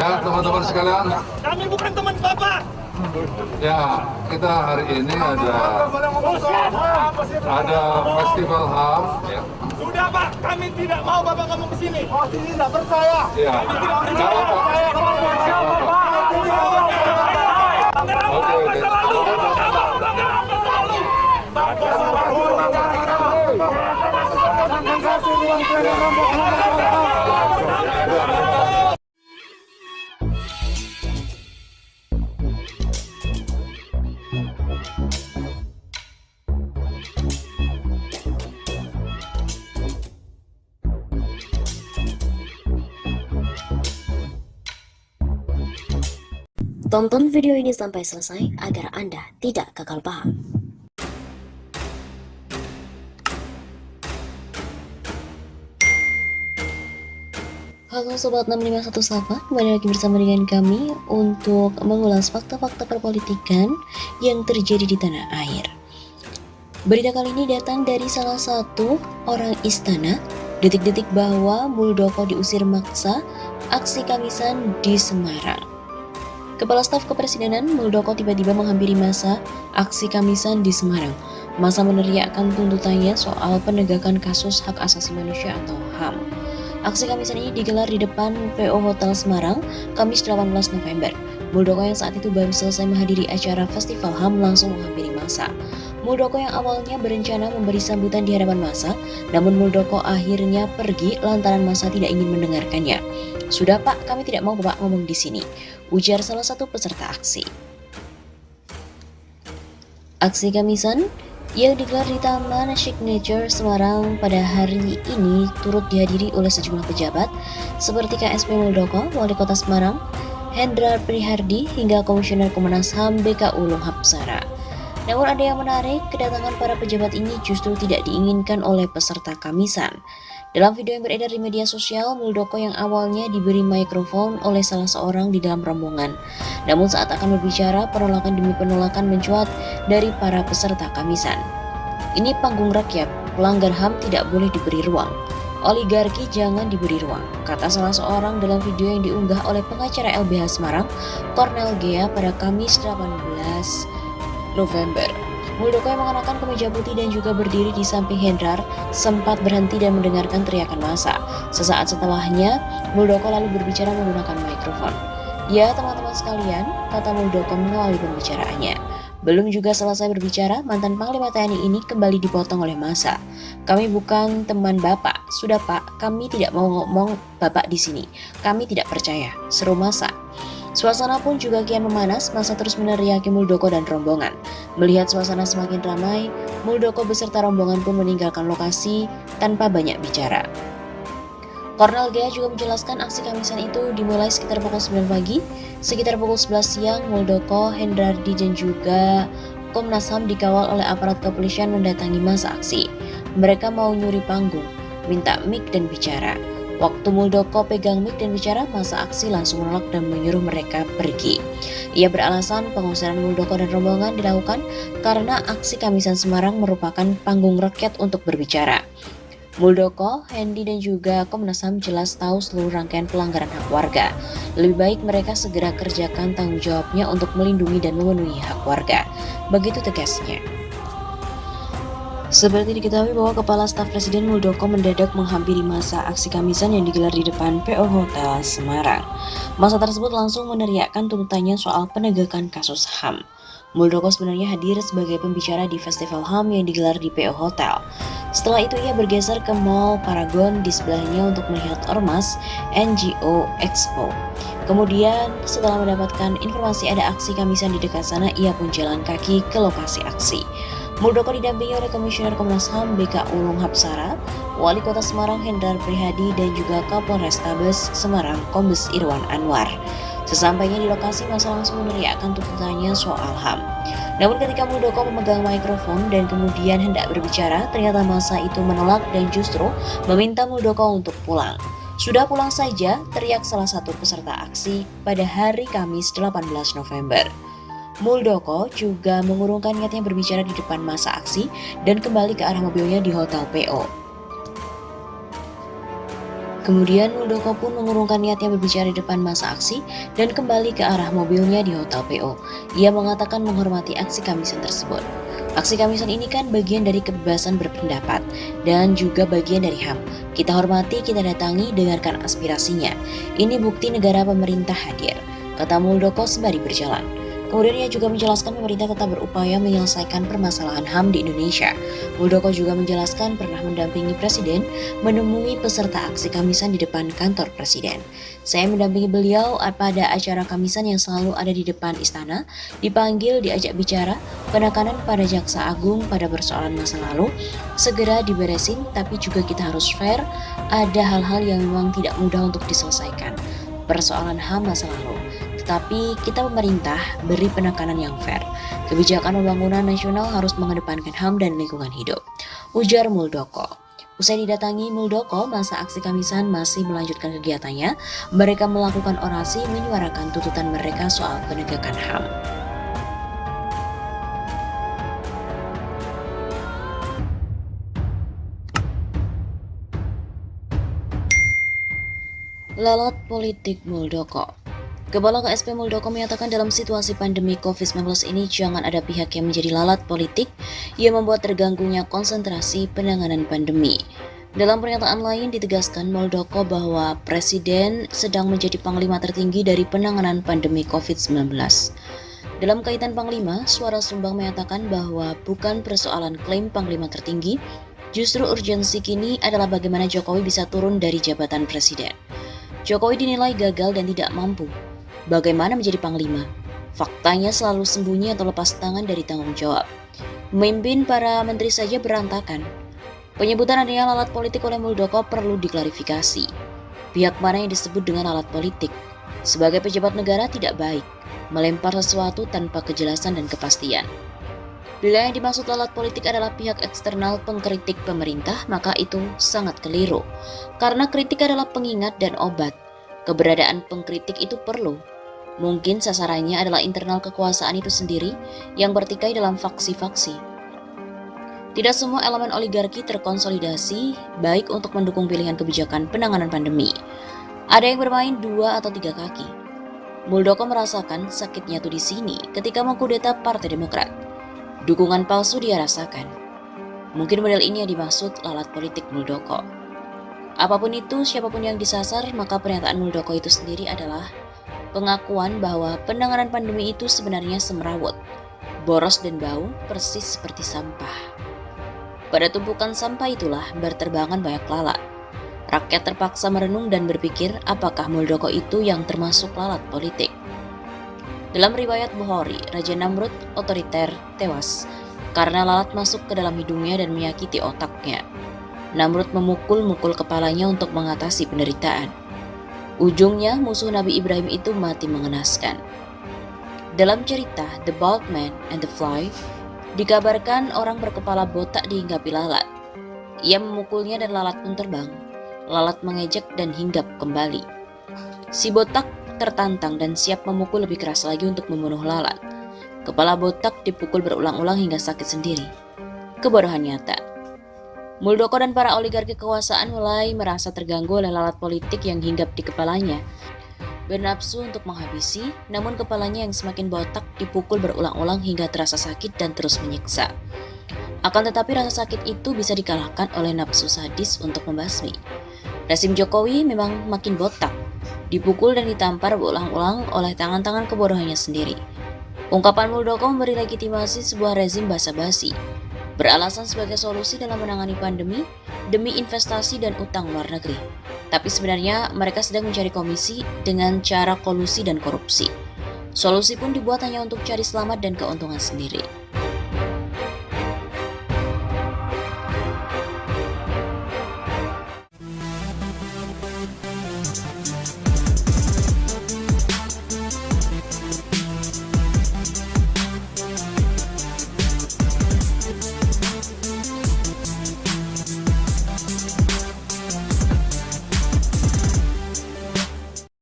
Ya, teman-teman sekalian. Kami bukan teman Bapak. Ya, kita hari ini ada festival HAM. Ya. Sudah Pak, kami tidak mau Bapak kamu ke sini. Oh, tidak percaya. Ya. Kalau Tonton video ini sampai selesai agar Anda tidak gagal paham. Halo Sobat 651 Sapa, kembali lagi bersama dengan kami untuk mengulas fakta-fakta perpolitikan yang terjadi di tanah air. Berita kali ini datang dari salah satu orang istana, detik-detik bahwa Muldoko diusir maksa, aksi Kamisan di Semarang. Kepala Staf Kepresidenan Muldoko tiba-tiba menghampiri masa aksi Kamisan di Semarang. Masa meneriakkan tuntutannya soal penegakan kasus hak asasi manusia atau HAM. Aksi Kamisan ini digelar di depan PO Hotel Semarang, Kamis 18 November. Muldoko yang saat itu baru selesai menghadiri acara Festival HAM langsung menghampiri masa. Muldoko yang awalnya berencana memberi sambutan di hadapan masa, namun Muldoko akhirnya pergi lantaran masa tidak ingin mendengarkannya. Sudah Pak, kami tidak mau Bapak ngomong di sini, ujar salah satu peserta aksi. Aksi Kamisan yang digelar di Taman Signature Semarang pada hari ini turut dihadiri oleh sejumlah pejabat seperti KSP Muldoko, Wali Kota Semarang, Hendrar Prihardi, hingga Komisioner Komnas HAM BKU Ulung Hapsara. Namun ada yang menarik, kedatangan para pejabat ini justru tidak diinginkan oleh peserta Kamisan. Dalam video yang beredar di media sosial, Muldoko yang awalnya diberi mikrofon oleh salah seorang di dalam rombongan. Namun saat akan berbicara, penolakan demi penolakan mencuat dari para peserta Kamisan. Ini panggung rakyat, pelanggar HAM tidak boleh diberi ruang. Oligarki jangan diberi ruang, kata salah seorang dalam video yang diunggah oleh pengacara LBH Semarang, Cornel Gea pada Kamis 18 November. Muldoko yang mengenakan kemeja putih dan juga berdiri di samping Hendrar sempat berhenti dan mendengarkan teriakan massa. Sesaat setelahnya, Muldoko lalu berbicara menggunakan mikrofon. Ya teman-teman sekalian, kata Muldoko mengawali pembicaraannya. Belum juga selesai berbicara, mantan Panglima TNI ini kembali dipotong oleh massa. Kami bukan teman Bapak. Sudah Pak, kami tidak mau ngomong Bapak di sini. Kami tidak percaya, seru massa. Suasana pun juga kian memanas, masa terus meneriaki Muldoko dan rombongan. Melihat suasana semakin ramai, Muldoko beserta rombongan pun meninggalkan lokasi tanpa banyak bicara. Cornel Gea juga menjelaskan aksi Kamisan itu dimulai sekitar pukul 9 pagi, sekitar pukul 11 siang Muldoko, Hendrardi dan juga Komnas HAM dikawal oleh aparat kepolisian mendatangi masa aksi. Mereka mau nyuri panggung, minta mic dan bicara. Waktu Muldoko pegang mic dan bicara, masa aksi langsung menolak dan menyuruh mereka pergi. Ia beralasan pengusiran Muldoko dan rombongan dilakukan karena aksi Kamisan Semarang merupakan panggung rakyat untuk berbicara. Muldoko, Hendi dan juga Komnas HAM jelas tahu seluruh rangkaian pelanggaran hak warga. Lebih baik mereka segera kerjakan tanggung jawabnya untuk melindungi dan memenuhi hak warga. Begitu tegasnya. Seperti diketahui bahwa Kepala Staf Presiden Muldoko mendadak menghampiri masa aksi Kamisan yang digelar di depan PO Hotel Semarang. Masa tersebut langsung meneriakkan tuntutannya soal penegakan kasus HAM. Muldoko sebenarnya hadir sebagai pembicara di Festival HAM yang digelar di PO Hotel. Setelah itu ia bergeser ke Mall Paragon di sebelahnya untuk melihat ormas NGO Expo. Kemudian setelah mendapatkan informasi ada aksi Kamisan di dekat sana, ia pun jalan kaki ke lokasi aksi. Muldoko didampingi oleh Komisioner Komnas HAM BKU Ulung Hapsara, Wali Kota Semarang Hendrar Prihadi dan juga Kapolrestabes Semarang Kombes Irwan Anwar. Sesampainya di lokasi, masa langsung meneriakkan tuntutannya soal HAM. Namun ketika Muldoko memegang mikrofon dan kemudian hendak berbicara, ternyata masa itu menolak dan justru meminta Muldoko untuk pulang. Sudah pulang saja, teriak salah satu peserta aksi pada hari Kamis 18 November. Muldoko juga mengurungkan niatnya berbicara di depan masa aksi dan kembali ke arah mobilnya di Hotel PO. Kemudian Muldoko pun mengurungkan niatnya berbicara di depan masa aksi dan kembali ke arah mobilnya di Hotel PO. Ia mengatakan menghormati aksi Kamisan tersebut. Aksi Kamisan ini kan bagian dari kebebasan berpendapat dan juga bagian dari HAM. Kita hormati, kita datangi, dengarkan aspirasinya. Ini bukti negara pemerintah hadir, kata Muldoko sembari berjalan. Kemudian ia juga menjelaskan pemerintah tetap berupaya menyelesaikan permasalahan HAM di Indonesia. Muldoko juga menjelaskan pernah mendampingi Presiden menemui peserta aksi Kamisan di depan kantor Presiden. Saya mendampingi beliau pada acara Kamisan yang selalu ada di depan istana, dipanggil, diajak bicara, penekanan pada Jaksa Agung pada persoalan masa lalu, segera diberesin, tapi juga kita harus fair, ada hal-hal yang memang tidak mudah untuk diselesaikan. Persoalan HAM masa lalu. Tetapi kita pemerintah beri penekanan yang fair. Kebijakan pembangunan nasional harus mengedepankan HAM dan lingkungan hidup, ujar Muldoko. Usai didatangi Muldoko, masa aksi Kamisan masih melanjutkan kegiatannya. Mereka melakukan orasi menyuarakan tuntutan mereka soal penegakan HAM. Lalat politik Muldoko. Kepala KSP Muldoko menyatakan dalam situasi pandemi COVID-19 ini jangan ada pihak yang menjadi lalat politik yang membuat terganggunya konsentrasi penanganan pandemi. Dalam pernyataan lain ditegaskan Muldoko bahwa Presiden sedang menjadi panglima tertinggi dari penanganan pandemi COVID-19. Dalam kaitan panglima, Suara Sumbang menyatakan bahwa bukan persoalan klaim panglima tertinggi, justru urgensi kini adalah bagaimana Jokowi bisa turun dari jabatan Presiden. Jokowi dinilai gagal dan tidak mampu. Bagaimana menjadi panglima? Faktanya selalu sembunyi atau lepas tangan dari tanggung jawab. Memimpin para menteri saja berantakan. Penyebutan adanya lalat politik oleh Muldoko perlu diklarifikasi. Pihak mana yang disebut dengan alat politik? Sebagai pejabat negara tidak baik melempar sesuatu tanpa kejelasan dan kepastian. Bila yang dimaksud alat politik adalah pihak eksternal pengkritik pemerintah, maka itu sangat keliru. Karena kritik adalah pengingat dan obat. Keberadaan pengkritik itu perlu. Mungkin sasarannya adalah internal kekuasaan itu sendiri yang bertikai dalam faksi-faksi. Tidak semua elemen oligarki terkonsolidasi baik untuk mendukung pilihan kebijakan penanganan pandemi. Ada yang bermain 2 atau 3 kaki. Muldoko merasakan sakitnya tuh di sini ketika mengkudeta Partai Demokrat. Dukungan palsu dia rasakan. Mungkin model ini yang dimaksud lalat politik Muldoko. Apapun itu, siapapun yang disasar, maka pernyataan Muldoko itu sendiri adalah pengakuan bahwa penanganan pandemi itu sebenarnya semrawut, boros dan bau persis seperti sampah. Pada tumpukan sampah itulah berterbangan banyak lalat. Rakyat terpaksa merenung dan berpikir apakah Muldoko itu yang termasuk lalat politik. Dalam riwayat Bukhari, Raja Namrud otoriter tewas karena lalat masuk ke dalam hidungnya dan menyakiti otaknya. Namrud memukul-mukul kepalanya untuk mengatasi penderitaan. Ujungnya musuh Nabi Ibrahim itu mati mengenaskan. Dalam cerita The Bald Man and the Fly, dikabarkan orang berkepala botak dihinggapi lalat. Ia memukulnya dan lalat pun terbang. Lalat mengejek dan hinggap kembali. Si botak tertantang dan siap memukul lebih keras lagi untuk membunuh lalat. Kepala botak dipukul berulang-ulang hingga sakit sendiri. Kebodohan nyata. Muldoko dan para oligarki kekuasaan mulai merasa terganggu oleh lalat politik yang hinggap di kepalanya. Bernapsu untuk menghabisi, namun kepalanya yang semakin botak dipukul berulang-ulang hingga terasa sakit dan terus menyiksa. Akan tetapi rasa sakit itu bisa dikalahkan oleh nafsu sadis untuk membasmi. Rezim Jokowi memang makin botak, dipukul dan ditampar berulang-ulang oleh tangan-tangan kebodohannya sendiri. Ungkapan Muldoko memberi legitimasi sebuah rezim basa-basi, beralasan sebagai solusi dalam menangani pandemi demi investasi dan utang luar negeri. Tapi sebenarnya mereka sedang mencari komisi dengan cara kolusi dan korupsi. Solusi pun dibuat hanya untuk cari selamat dan keuntungan sendiri.